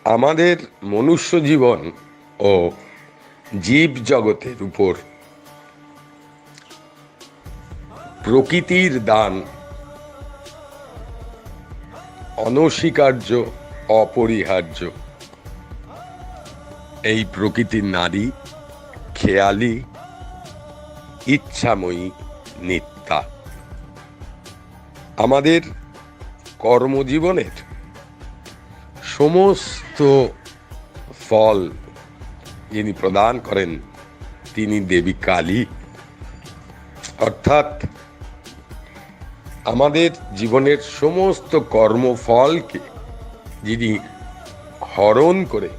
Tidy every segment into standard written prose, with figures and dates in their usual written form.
আমাদের মনুষ্য জীবন ও জীব জগতের উপর প্রকৃতির দান অনস্বীকার্য, অপরিহার্য। এই প্রকৃতির নারী খেয়ালি, ইচ্ছাময়ী, নিত্যা। আমাদের কর্মজীবনের সমস্ত ফল যিনি প্রদান করেন তিনি দেবী কালী। অর্থাৎ আমাদের জীবনের সমস্ত কর্মফলকে যিনি হরণ করে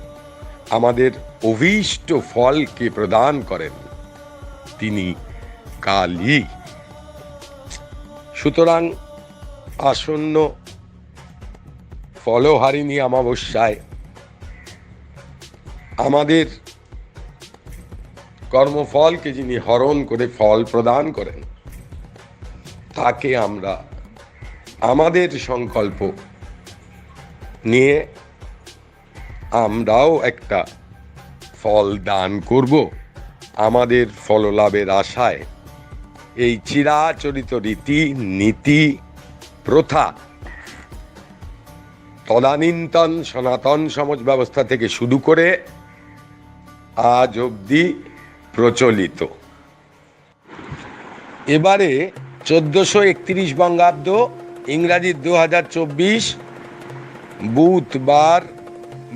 আমাদের অভীষ্ট ফলকে প্রদান করেন তিনি কালী। সুতরাং আসন্ন ফলহারিণী অমাবস্যায় আমাদের কর্মফলকে যিনি হরণ করে ফল প্রদান করেন তাকে আমরা আমাদের সংকল্প নিয়ে আমরাও একটা ফল দান করব আমাদের ফললাভের আশায়। এই চিরাচরিত রীতি নীতি প্রথা তদানীন্তন সনাতন সমাজ ব্যবস্থা থেকে শুরু করে আজ অবধি প্রচলিত। এবারে 1431 বঙ্গাব্দ, ইংরাজি 2024, বুধবার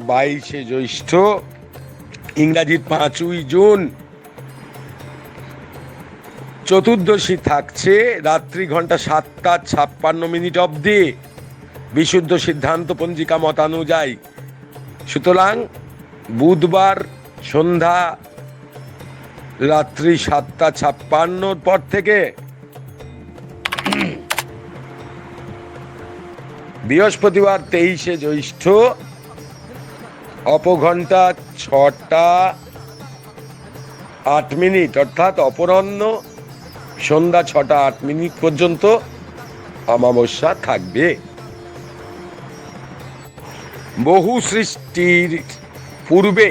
22শে জ্যৈষ্ঠ, ইংরাজির 5ই জুন, চতুর্দশী থাকছে রাত্রি ঘন্টা 7:56 অবধি বিশুদ্ধ সিদ্ধান্ত পঞ্জিকা মতানুযায়ী। সুতরাং বুধবার সন্ধ্যা রাত্রি 7:56 পর থেকে বৃহস্পতিবার 23শে জ্যৈষ্ঠ অপঘণ্টা 6:08 অর্থাৎ অপরাহ্ন সন্ধ্যা 6:08 পর্যন্ত অমাবস্যা থাকবে। বহু সৃষ্টির পূর্বে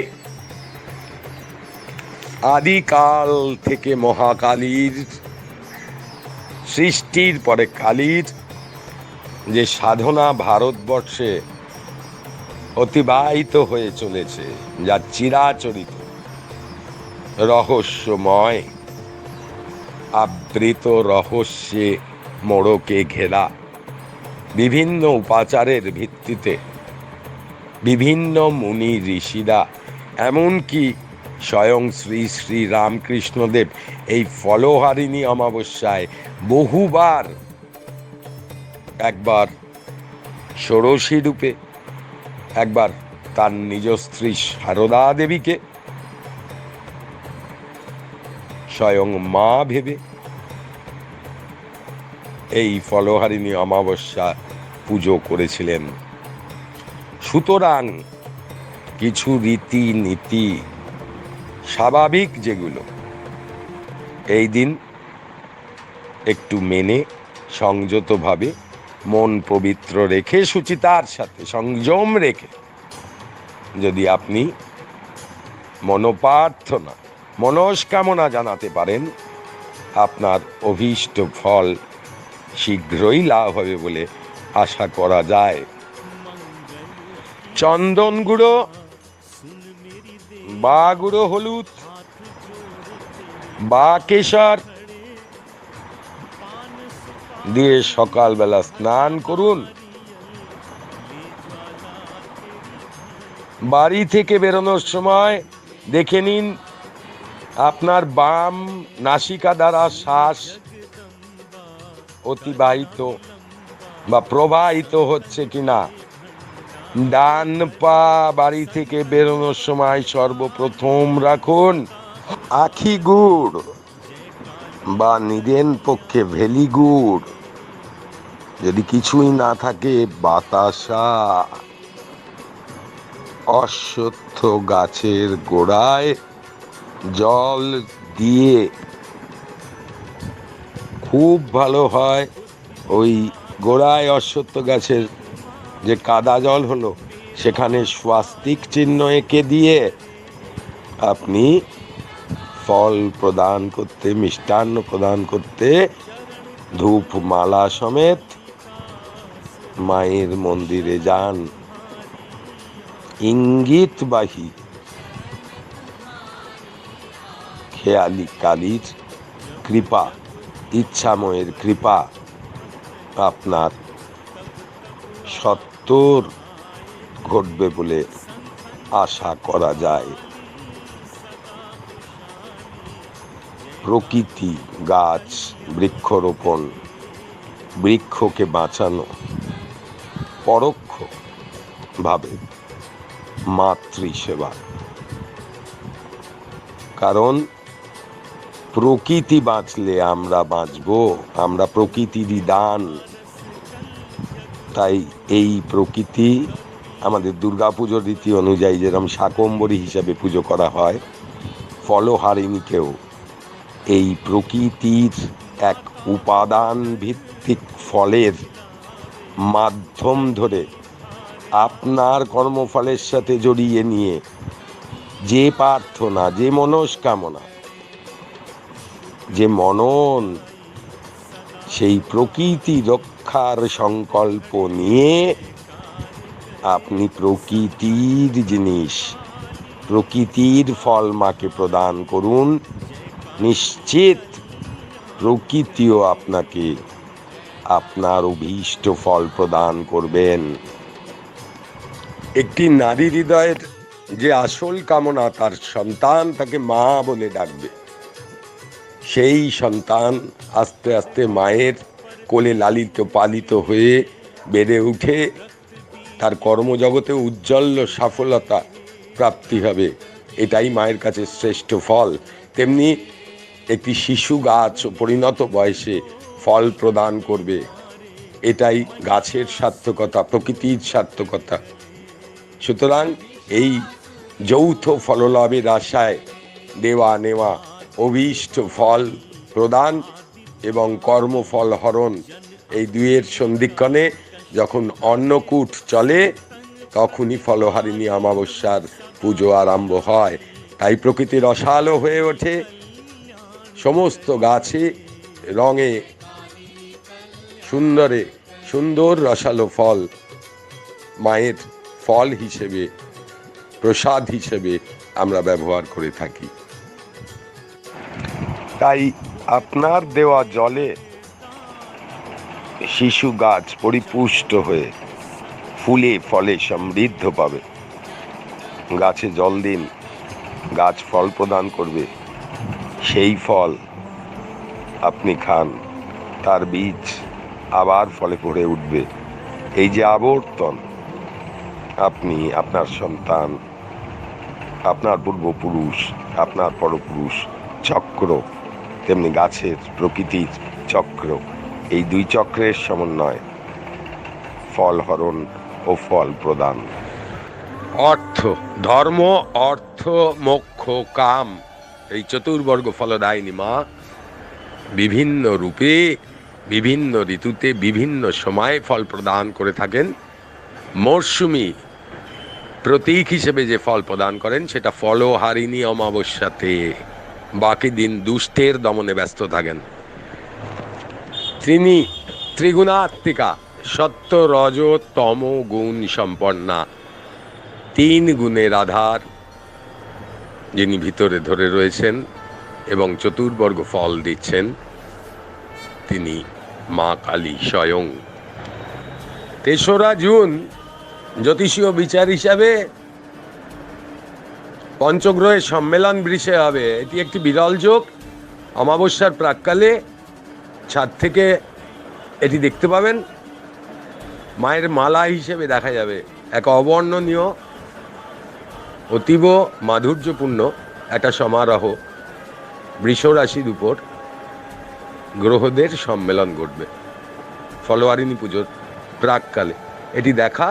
আদিকাল থেকে মহাকালীর সৃষ্টির পরে কালীর যে সাধনা ভারতবর্ষে অতিবাহিত হয়ে চলেছে, যা চিরাচরিত রহস্যময়, আবৃত রহস্যে মোড়কে ঘেরা, বিভিন্ন উপাচারের ভিত্তিতে বিভিন্ন মুনি ঋষিরা এমনকি স্বয়ং শ্রী শ্রী রামকৃষ্ণদেব এই ফলহারিণী অমাবস্যায় বহুবার, একবার ষোড়শী রূপে, একবার তার নিজ স্ত্রী সারদা দেবীকে স্বয়ং মা ভেবে এই ফলহারিণী অমাবস্যা পুজো করেছিলেন। সুতরাং কিছু রীতি নীতি স্বাভাবিক যেগুলো এই দিন একটু মেনে সংযতভাবে মন পবিত্র রেখে সুচিতার সাথে সংযম রেখে যদি আপনি মনোপ্রার্থনা মনস্কামনা জানাতে পারেন আপনার অভীষ্ট ফল শীঘ্রই লাভ হবে বলে আশা করা যায়। চন্দন গুঁড়ো বা গুঁড়ো হলুদ বা কেশর দিয়ে সকালবেলা স্নান করুন। বাড়ি থেকে বেরোনোর সময় দেখে নিন আপনার বাম নাসিকা দ্বারা শ্বাস অতিবাহিত বা প্রবাহিত হচ্ছে কিনা। ডান পা বাড়ি থেকে বেরোনোর সময় সর্বপ্রথম রাখুন আখি গুড় বা নিদেন পক্ষে ভেলি গুড়, যদি কিছুই না থাকে বাতাসা। অশ্বত্থ গাছের গোড়ায় জল দিয়ে খুব ভালো হয়, ওই গোড়ায় অশ্বত্থ গাছের যে কাদা জল হলো সেখানে স্বাস্তিক চিহ্ন এঁকে দিয়ে আপনি ফল প্রদান করতে, মিষ্টান্ন প্রদান করতে ধূপ মালা সমেত মায়ের মন্দিরে যান। ইঙ্গিতবাহী খেয়ালি কালীর কৃপা, ইচ্ছাময়ের কৃপা আপনার সত্তর ঘটবে বলে আশা করা যায়। প্রকৃতি, গাছ, বৃক্ষরোপণ, বৃক্ষকে বাঁচানো পরোক্ষভাবে মাতৃসেবা। কারণ প্রকৃতি বাঁচলে আমরা বাঁচব, আমরা প্রকৃতিরই দান। তাই এই প্রকৃতি আমাদের দুর্গাপুজোর রীতি অনুযায়ী যেরকম শাকম্ভরী হিসাবে পুজো করা হয়, ফলহারিণীকেও এই প্রকৃতির এক উপাদান ভিত্তিক ফলের মাধ্যম ধরে আপনার কর্মফলের সাথে জড়িয়ে নিয়ে যে প্রার্থনা, যে মনস্কামনা, যে মনন, সেই প্রকৃতি রক্ষার সংকল্প নিয়ে আপনি প্রকৃতির জিনিস, প্রকৃতির ফল মাকে প্রদান করুন। নিশ্চিত প্রকৃতিও আপনাকে আপনার অভীষ্ট ফল প্রদান করবেন। একটি নারী হৃদয়ের যে আসল কামনা তার সন্তান তাকে মা বলে ডাকবে, সেই সন্তান আস্তে আস্তে মায়ের কোলে লালিত পালিত হয়ে বেড়ে উঠে তার কর্মজগতে উজ্জ্বল সফলতা প্রাপ্তি হবে। এটাই মায়ের কাছে শ্রেষ্ঠ ফল। তেমনি একটি শিশু গাছ পরিণত বয়সে ফল প্রদান করবে, এটাই গাছের সার্থকতা, প্রকৃতির সার্থকতা। সুতরাং এই যৌথ ফললাভের আশায় দেওয়া নেওয়া, অভীষ্ট ফল প্রদান এবং কর্মফল হরণ, এই দুয়ের সন্ধিক্ষণে যখন অন্নকূট চলে তখনই ফলহারিণী অমাবস্যার পুজো আরম্ভ হয়। তাই প্রকৃতি রসালো হয়ে ওঠে, সমস্ত গাছে রঙে সুন্দর রসালো ফল মায়ের ফল হিসেবে, প্রসাদ হিসেবে আমরা ব্যবহার করে থাকি। তাই আপনার দেওয়া জলে শিশু গাছ পরিপুষ্ট হয়ে ফুলে ফলে সমৃদ্ধ পাবে। গাছে জল দিন, গাছ ফল প্রদান করবে, সেই ফল আপনি খান, তার বীজ আবার ফলে ভরে উঠবে। এই যে আবর্তন, আপনি, আপনার সন্তান, আপনার পূর্বপুরুষ, আপনার পরপুরুষ চক্র, তেমনি গাছের প্রকৃতির চক্র, এই দুই চক্রের সমন্বয় ফল হরণ ও ফল প্রদান। অর্থ, ধর্ম, অর্থ, মোক্ষ, কাম, এই চতুর্বর্গ ফলদায়িনী মা বিভিন্ন রূপে, বিভিন্ন ঋতুতে, বিভিন্ন সময়ে ফল প্রদান করে থাকেন। মরশুমি প্রতীক হিসেবে যে ফল প্রদান করেন সেটা ফলহারিণী অমাবস্যাতে, বাকি দিন দুষ্টের দমনে ব্যস্ত থাকেন। তিনি ত্রিগুণাত্মিকা, সত্য রজ তম গুণ সম্পন্না, তিন গুণের আধার যিনি ভিতরে ধরে রয়েছেন এবং চতুর্বর্গ ফল দিচ্ছেন, তিনি মা কালী স্বয়ং। ৩রা জুন জ্যোতিষীয় বিচার হিসাবে পঞ্চগ্রহের সম্মেলন বৃষে হবে। এটি একটি বিরল যোগ। অমাবস্যার প্রাক্কালে ছাদ থেকে এটি দেখতে পাবেন, মায়ের মালা হিসেবে দেখা যাবে। এক অবর্ণনীয়, অতীব মাধুর্যপূর্ণ একটা সমারোহ, বৃষ রাশির উপর গ্রহদের সম্মেলন ঘটবে ফলহারিণী পুজোর প্রাককালে। এটি দেখা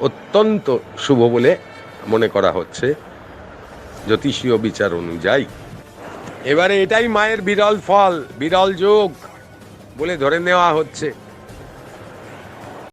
অত্যন্ত শুভ বলে মনে করা হচ্ছে জ্যোতিষীয় বিচার অনুযায়ী। এবারে এটাই মায়ের বিরল ফল, বিরল যোগ বলে ধরে নেওয়া হচ্ছে।